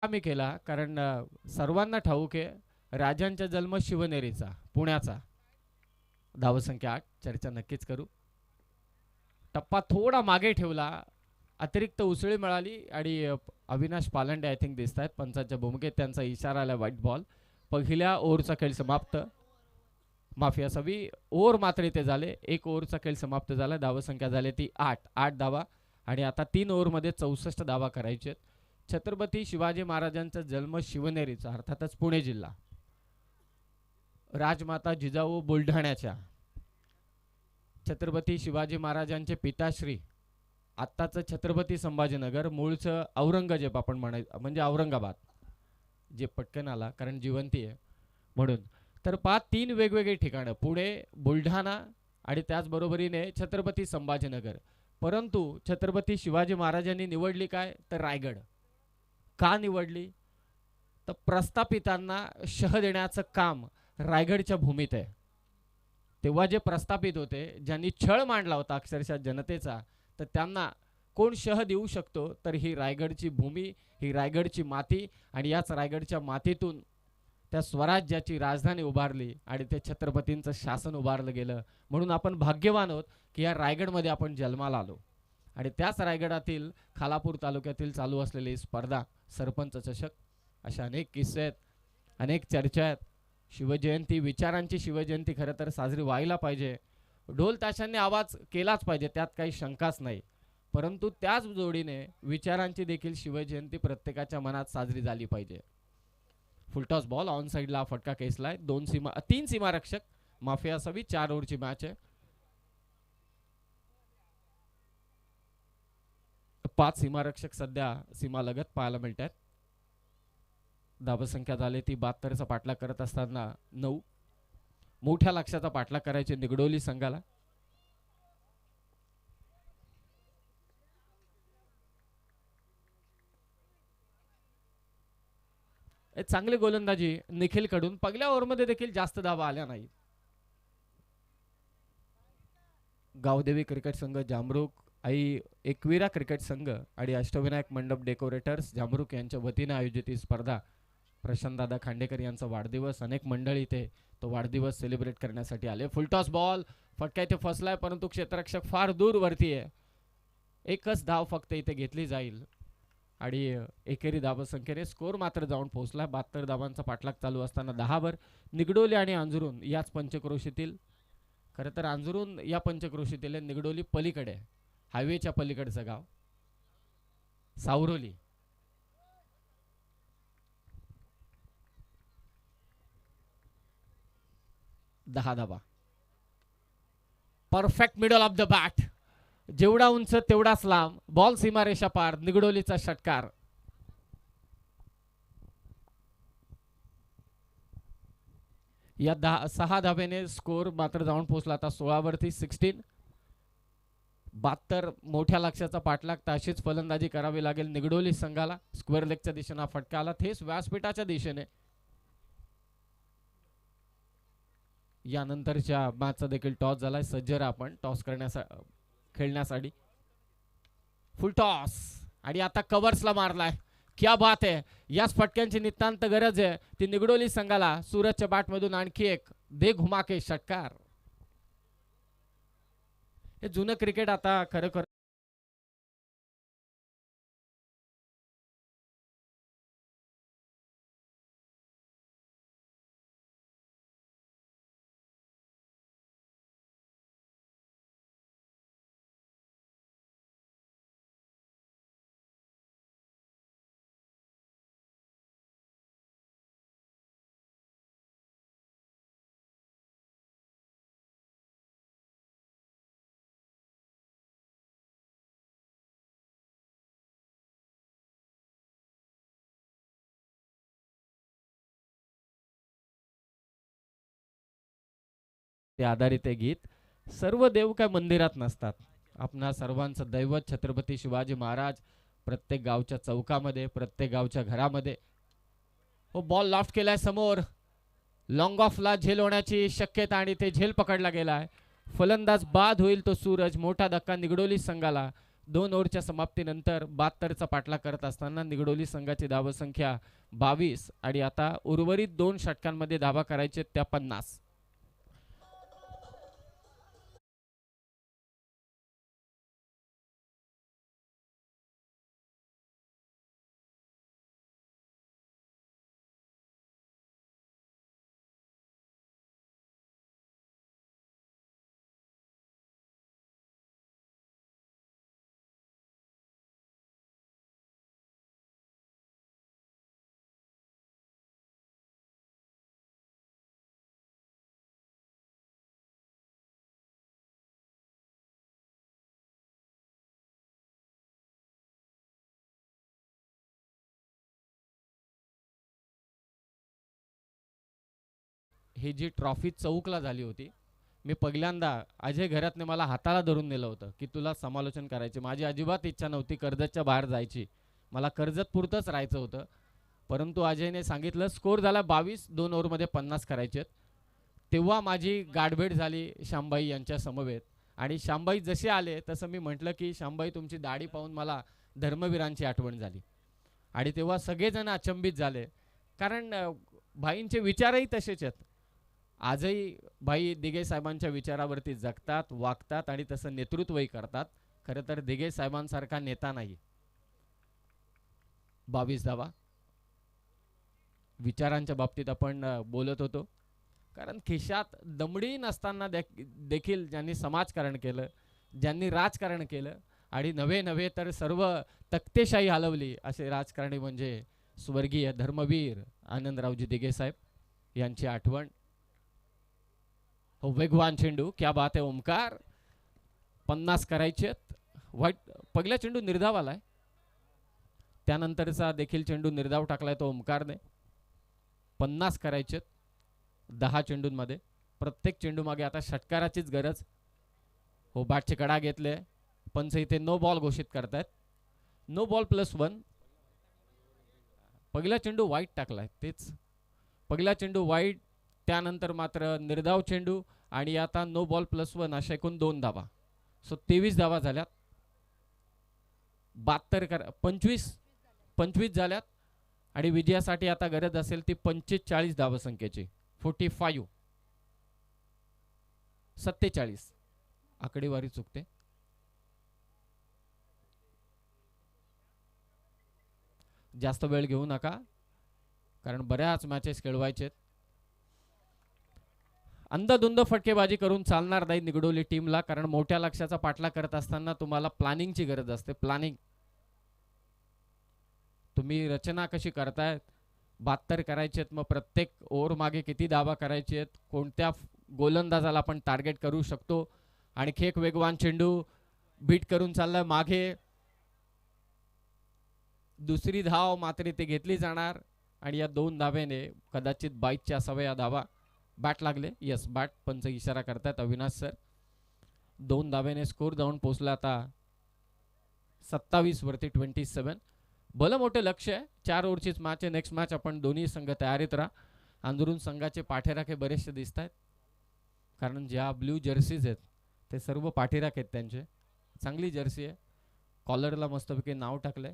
आम्ही केला कारण सर्वांना ठाऊक आहे राजांचा जन्म शिवनेरीचा, पुण्याचा. धावसंख्या 8. चर्चा नक्कीच करू. टप्पा थोडा मागे ठेवला. अतिरिक्त उसळी मिळाली आणि अविनाश पालंडे आय थिंक दिसत आहेत पंचाच्या भूमिकेत. त्यांचा इशारा आला व्हाईट बॉल. पहिल्या ओव्हरचा खेळ समाप्त. माफी असावी. ओव्हर मात्र इथे झाले. 1 ओव्हरचा खेळ समाप्त झाला. धावसंख्या झाली ती 8 धावा आणि आता 3 ओव्हरमध्ये 64 धावा करायचे आहेत. छत्रपती शिवाजी महाराजांचा जन्म शिवनेरीचा, अर्थातच पुणे जिल्हा. राजमाता जिजाऊ बुलढाण्याच्या. छत्रपती शिवाजी महाराजांचे पिताश्री आत्ताचं छत्रपती संभाजीनगर, मूळचं औरंगजेब आपण म्हणजे औरंगाबाद. जे पटकन आला कारण जिवंती आहे म्हणून. तर 3 वेगवेगळी ठिकाणं, पुणे, बुलढाणा आणि त्याचबरोबरीने छत्रपती संभाजीनगर. परंतु छत्रपती शिवाजी महाराजांनी निवडली काय तर रायगड. का निवडली तर प्रस्थापितांना शह देण्याचं काम रायगडच्या भूमीत आहे. तेव्हा जे प्रस्थापित होते, ज्यांनी छळ मांडला होता अक्षरशः जनतेचा, तर त्यांना कोण शह देऊ शकतो तर ही रायगडची भूमी, ही रायगडची माती. आणि याच रायगडच्या मातीतून त्या स्वराज्याची राजधानी उभारली आणि ते छत्रपतींचं शासन उभारलं गेलं. म्हणून आपण भाग्यवान आहोत की या रायगडमध्ये आपण जन्माला आलो. आणि त्याच रायगडातील खालापूर तालुक्यातील चालू असलेली स्पर्धा सरपंच चषक. अशा अनेक किस्से आहेत, अनेक चर्चा आहेत. शिवजयंती, विचारांची शिवजयंती खरं तर साजरी व्हायला पाहिजे. ढोल ताशांनी आवाज केलाच पाहिजे, त्यात काही शंकाच नाही. परंतु त्याच जोडीने विचारांची देखील शिवजयंती प्रत्येकाच्या मनात साजरी झाली पाहिजे. फुलटॉस बॉल ऑन साईडला फटका केसलाय. 3 सीमारक्षक. माफी असावी. 4 ओव्हरची मॅच आहे. 5 सीमारक्षक सध्या सीमालगत पाहायला मिळत आहेत. धावसंख्या झाली ती 72चा पाठलाग करत असताना 9. मोठ्या लक्ष्याचा पाठलाग करायचे निगडोली संघाला. चांगली गोलंदाजी निखिल कडून. पहिल्या ओव्हरमध्ये देखील जास्त धावा आल्या नाही. गावदेवी क्रिकेट संघ जामरुक, आई एकविरा क्रिकेट संघ आणि अष्टविनायक मंडप डेकोरेटर्स जामरुक यांच्या वतीने आयोजित ही स्पर्धा. प्रशांतदादा खांडेकर यांचा वाढदिवस. अनेक मंडळी इथे तो वाढदिवस सेलिब्रेट करण्यासाठी आले. Full toss ball. फटका इथे फसलाय परंतु क्षेत्ररक्षक फार दूर वरती आहे. एकच धाव फक्त इथे घेतली जाईल आणि एकेरी धावसंख्येने स्कोर मात्र जाऊन पोहोचला. 72 धावांचा पाठलाग चालू असताना 10 निगडोली आणि अंजरून याच पंचक्रोशीतील. खरं तर अंजरून या पंचक्रोशीतील, निगडोली पलीकडे, हायवेच्या पलीकडचं गाव सावरोली. दहा धावा. Perfect middle of the bat. जेवढा उंच तेवढाच लांब, बॉल सीमारेषा पार, निगडोलीचा षटकार. या 6 धाब्याने स्कोर मात्र जाऊन पोहोचला आता 16 वरती 16. 72 मोठ्या लक्ष्याचा पाठलाग, अशीच फलंदाजी करावी लागेल निगडोली संघाला. स्क्वेअर लेगच्या दिशेने फटका आला, थेस व्यासपीठाच्या दिशेने. यानंतरच्या मॅचचा देखील टॉस झालाय. सज्जर आपण टॉस खेळण्यासाठी. फुल टॉस आणि आता कव्हर्सला मारलाय. क्या बात आहे. याच फटक्यांची नितांत गरज आहे ती निगडोली संघाला. सूरजच्या बॅटमधून आणखी एक दे घुमाके षटकार. हे जुनं क्रिकेट आता खरोखर ते आधारित हे गीत. सर्व देव काय मंदिरात नसतात. आपणा सर्वांचं दैवत छत्रपती शिवाजी महाराज प्रत्येक गावच्या चौकामध्ये, प्रत्येक गावच्या घरामध्ये. हो, बॉल लॉफ्ट केलाय समोर. लॉंग ऑफला झेल होण्याची शक्यता आणि ते झेल पकडला गेलाय. फलंदाज बाद होईल तो सूरज. मोठा धक्का निगडोली संघाला. 2 ओव्हरच्या समाप्तीनंतर 72चा पाठलाग करत असताना निगडोली संघाची धावसंख्या 22 आणि आता उर्वरित 2 षटकांमध्ये धावा करायचे त्या 50. ही जी ट्रॉफी चौकला झाली होती, मी पहिल्यांदा अजय घरातने मला हाताला धरून नेलं होतं की तुला समालोचन करायचे. माझी अजिबात इच्छा नव्हती कर्जतच्या बाहेर जायची. मला कर्जत पुरतच राहायचं होतं. परंतु अजयने सांगितलं स्कोर झाला 22, 2 ओव्हरमध्ये 50 करायचे. तेव्हा माझी गाठभेट झाली श्यामबाई यांच्या समवेत. आणि श्यामबाई जसे आले तसं मी म्हटलं की श्यामबाई तुमची दाढी पाहून मला धर्मवीरांची आठवण झाली. आणि तेव्हा सगळेजण अचंबित झाले, कारण भाईंचे विचारही तसेच आहेत. आजही भाई दिघे साहेबांच्या विचारावरती जगतात, वागतात आणि तसं नेतृत्वही करतात. खरं तर दिघे साहेबांसारखा नेता नाही. 22 धावा. विचारांच्या बाबतीत आपण बोलत होतो, कारण खिशात दमडी नसताना देखील ज्यांनी समाजकारण केलं, ज्यांनी राजकारण केलं आणि नव्हे तर सर्व तख्तेशाही हलवली असे राजकारणी म्हणजे स्वर्गीय धर्मवीर आनंदरावजी दिघे साहेब यांची आठवण. हो, वेगवान चेंडू. क्या बात आहे ओमकार. 50 करायचे. वाईट पहिला चेंडू निर्धाव आलाय. त्यानंतरचा देखील चेंडू निर्धाव टाकलाय तो ओमकारने. 50 करायचे 10 चेंडूंमध्ये. प्रत्येक चेंडू मागे आता षटकाराचीच गरज. हो, बॅटचे कडा घेतले. पंच इथे नो बॉल घोषित करतायत. No ball +1. पहिला चेंडू वाईट टाकलाय. तेच पहिला चेंडू वाईट, त्यानंतर मात्र निर्धाव चेंडू आणि आता नो बॉल +1 अशा एकूण 2 धावा. सो 23 धावा झाल्यात. 25 झाल्यात आणि विजयासाठी आता गरज असेल ती 45 धावसंख्येची. 45 47 आकडेवारी चुकते. जास्त वेळ घेऊ नका, कारण बऱ्याच मॅचेस खेळवायचे. अंधाधुंद फटकेबाजी करून चालणार नाही निगडोली टीमला, कारण मोठ्या लक्ष्याचा पाठलाग करत असताना तुम्हाला प्लॅनिंगची गरज असते. प्लॅनिंग. तुम्ही रचना कशी करताय. 72 करायचे आहेत, मग प्रत्येक ओव्हर मागे किती धावा करायचे आहेत, कोणत्या गोलंदाजाला आपण टार्गेट करू शकतो. आणखी एक वेगवान चेंडू. बीट करून चाललाय मागे. दुसरी धाव मात्र इथे घेतली जाणार आणि या 2 धाब्याने कदाचित 22च्या असाव्या या धावा. बॅट लागले, यस बॅट पंच इशारा करतात अविनाश सर. 2 धाब्याने स्कोर जाऊन पोहोचला आता 27 वरती 27. भलं मोठं लक्ष आहे. 4 ओव्हरचीच मॅच आहे. नेक्स्ट मॅच आपण दोन्ही संघ तयारीत राहा. अंदरून संघाचे पाठीराखे बरेचसे दिसत आहेत, कारण ज्या ब्ल्यू जर्सीज आहेत ते सर्व पाठीराख आहेत त्यांचे. चांगली जर्सी आहे. कॉलरला मस्तपैकी नाव टाकलंय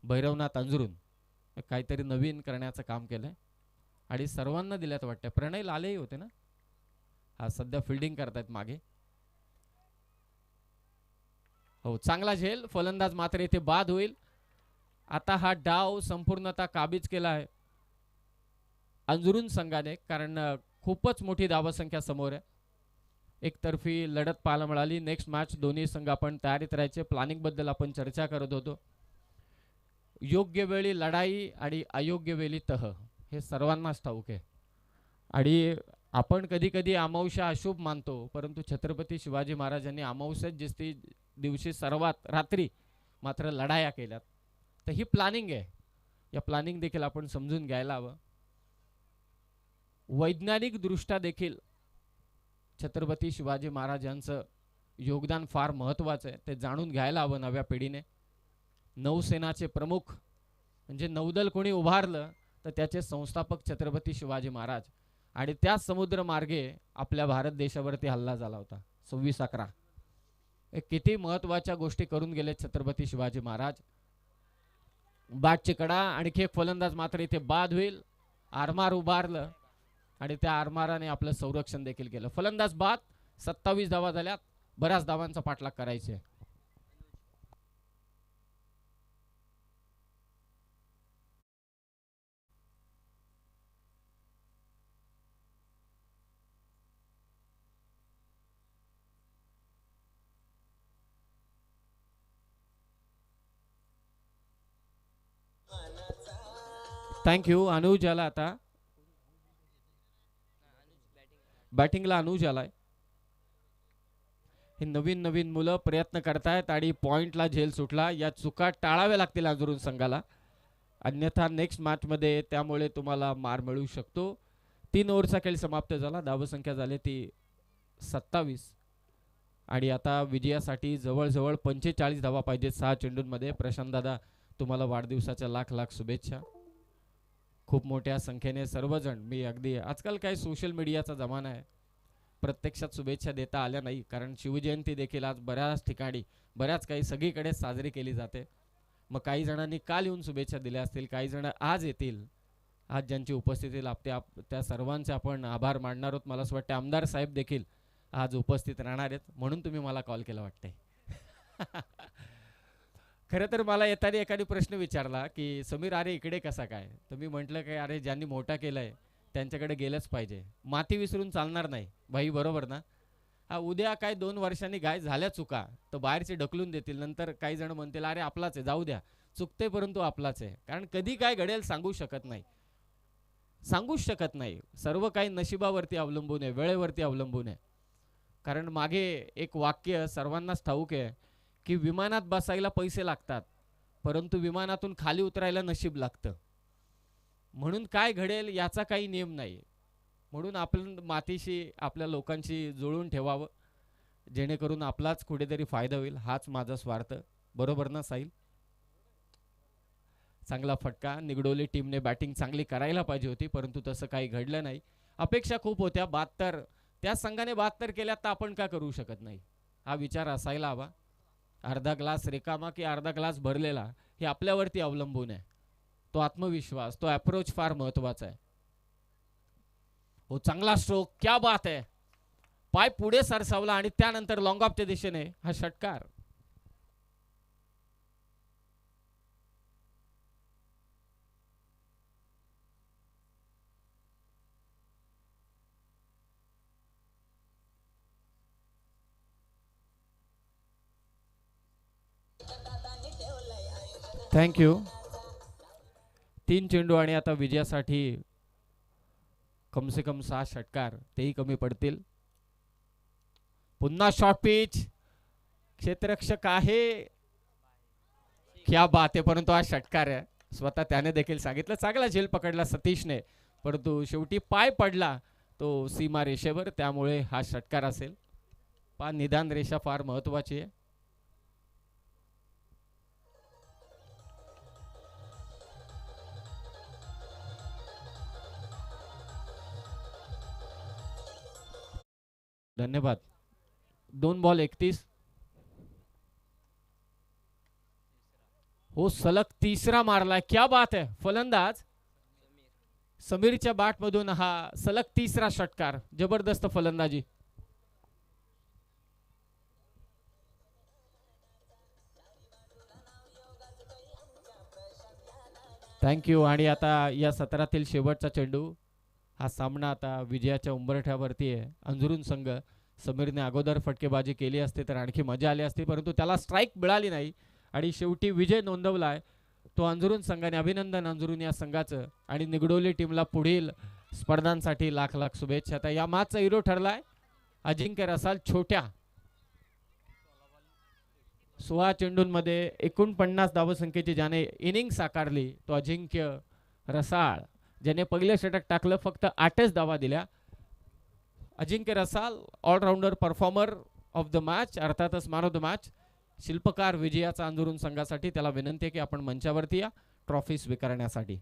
भैरवनाथ अंजरून. काहीतरी नवीन करण्याचं काम केलंय आणि सर्वांना दिल्यात वाटतं. प्रणय लालेही होते ना, हा सध्या फिल्डिंग करतायत मागे. हो, चांगला झेल. फलंदाज मात्र इथे बाद होईल. आता हा डाव संपूर्णतः काबीज केला आहे अंजरून संघाने, कारण खूपच मोठी धावसंख्या समोर आहे. एकतर्फी लढत पाहायला मिळाली. नेक्स्ट मॅच दोन्ही संघ आपण तयारीत राहायचे. प्लॅनिंग बद्दल आपण चर्चा करत होतो. योग्य वेळी लढाई आणि अयोग्य वेळी तह, हे सर्वांनाच ठाऊक आहे. आणि आपण कधी कधी अमावस्या अशुभ मानतो, परंतु छत्रपती शिवाजी महाराजांनी अमावस्या दिवशी सर्वात रात्री मात्र लढाया केल्यात. तर ही प्लॅनिंग आहे. या प्लॅनिंग देखील आपण समजून घ्यायला हवं. वैज्ञानिक दृष्ट्या देखील छत्रपती शिवाजी महाराजांचं योगदान फार महत्त्वाचं आहे. ते जाणून घ्यायला हवं नव्या पिढीने. नौसेनाचे प्रमुख म्हणजे नौदल कोणी उभारलं तर त्याचे संस्थापक छत्रपती शिवाजी महाराज. आणि त्या समुद्र मार्गे आपल्या भारत देशावरती हल्ला झाला होता 26/11. किती महत्त्वाच्या गोष्टी करून गेले छत्रपती शिवाजी महाराज. बॅटची कडा. आणखी एक फलंदाज मात्र इथे बाद होईल. आरमार उभारलं आणि त्या आरमाराने आपलं संरक्षण देखील केलं. फलंदाज बाद. 27 धावा झाल्यात. बऱ्याच धावांचा पाठलाग करायचे. थँक्यू. अनुज आला आता बॅटिंगला. अनुज आलाय. हे नवीन नवीन मुलं प्रयत्न करतायत आणि पॉइंटला झेल सुटला. या चुका टाळाव्या लागतील अंजरून संघाला, अन्यथा नेक्स्ट मॅच मध्ये त्यामुळे तुम्हाला मार मिळू शकतो. 3 ओव्हरचा खेळ समाप्त झाला. धावसंख्या झाली ती 27 आणि आता विजयासाठी जवळजवळ 45 धावा पाहिजेत 6 चेंडूंमध्ये. प्रशांत दादा, तुम्हाला वाढदिवसाच्या लाख लाख शुभेच्छा. खूप मोठ्या संख्येने सर्वजण, मी अगदी आजकाल काय सोशल मीडियाचा जमाना आहे, प्रत्यक्षात शुभेच्छा देता आल्या नाही, कारण शिवजयंती देखील आज बऱ्याच ठिकाणी बऱ्याच काही सगळीकडे साजरी केली जाते. मग काही जणांनी काल येऊन शुभेच्छा दिल्या असतील, काही जण आज येतील. आज ज्यांची उपस्थिती लाभते त्या सर्वांचे आपण आभार मानणार आहोत. मला असं वाटतं आमदार साहेब देखील आज उपस्थित राहणार आहेत, म्हणून तुम्ही मला कॉल केला वाटते. खरं तर मला येताना एखादी प्रश्न विचारला की समीर अरे इकडे कसा काय, तर मी म्हटलं काय अरे ज्यांनी मोठा केलाय त्यांच्याकडे गेलंच पाहिजे. माती विसरून चालणार नाही भाई, बरोबर ना. हा उद्या काय 2 वर्षांनी गाय झाल्या चुका तर बाहेरचे ढकलून देतील. नंतर काही जण म्हणतील अरे आपलाच आहे, जाऊ द्या. चुकते परंतु आपलाच आहे, कारण कधी काय घडेल सांगू शकत नाही. सांगूच शकत नाही. सर्व काही नशिबावरती अवलंबून आहे, वेळेवरती अवलंबून आहे. कारण मागे एक वाक्य सर्वांनाच ठाऊक आहे की विमानात बसायला पैसे लागतात, परंतु विमानातून खाली उतरायला नशीब लागतं. म्हणून काय घडेल याचा काही नियम नाही. म्हणून आपण मातीशी आपल्या लोकांशी जुळून ठेवावं, जेणेकरून आपलाच कुठेतरी फायदा होईल. हाच माझा स्वार्थ, बरोबर ना साहिल. चांगला फटका. निगडोली टीमने बॅटिंग चांगली करायला पाहिजे होती, परंतु तसं काही घडलं नाही. अपेक्षा खूप होत्या. 72 त्या संघाने 72 केल्या तर आपण का करू शकत नाही, हा विचार असायला हवा. अर्धा ग्लास रिकामा की अर्धा ग्लास भरलेला हे आपल्यावरती अवलंबून आहे. तो आत्मविश्वास, तो अप्रोच फार महत्वाचा आहे. हो, चांगला स्ट्रोक, क्या बात आहे. पाय पुढे सरसावला आणि त्यानंतर लॉंग ऑफच्या दिशेने हा षटकार. थँक्यू. 3 चेंडू आणि आता विजयासाठी कम से कम 6 षटकार, तेही कमी पडतील. पुन्हा शॉर्ट पिच. क्षेत्ररक्षक आहे, क्या बात आहे. परंतु हा षटकार आहे, स्वतः त्याने देखील सांगितलं. चांगला झेल पकडला सतीशने, परंतु शेवटी पाय पडला तो सीमा रेषेवर, त्यामुळे हा षटकार असेल. निदान रेषा फार महत्वाची आहे. धन्यवाद. 2 बॉल 31. हो, सलग तिसरा मारलाय, क्या बात आहे. फलंदाज समीरच्या बॅट मधून हा सलग तिसरा षटकार, जबरदस्त फलंदाजी. थँक्यू. आणि आता या सत्रातील शेवटचा चेंडू. हा सामना आता विजयाच्या उंबरठ्यावरती आहे. अंजरून संघ, समीरने अगोदर फटकेबाजी केली असती तर आणखी मजा आली असती, परंतु त्याला स्ट्राईक मिळाली नाही आणि शेवटी विजय नोंदवलाय तो अंजरून संघाने. अभिनंदन अंजरून या संघाचं. आणि निगडोली टीमला पुढील स्पर्धांसाठी लाख लाख शुभेच्छा. आता या मॅचचा हिरो ठरलाय अजिंक्य रसाल. छोट्या 16 चेंडूंमध्ये 49 धावसंख्येची ज्याने इनिंग साकारली तो अजिंक्य रसाळ, ज्याने पहिलं षटक टाकलं, फक्त 8च धावा दिल्या. Ajinkya Rasal allrounder performer of the match, अर्थातच मॅन ऑफ द मॅच, शिल्पकार विजयाचा अंजरून संघासाठी. त्याला विनंती आहे की आपण मंचावरती या ट्रॉफी स्वीकारण्यासाठी.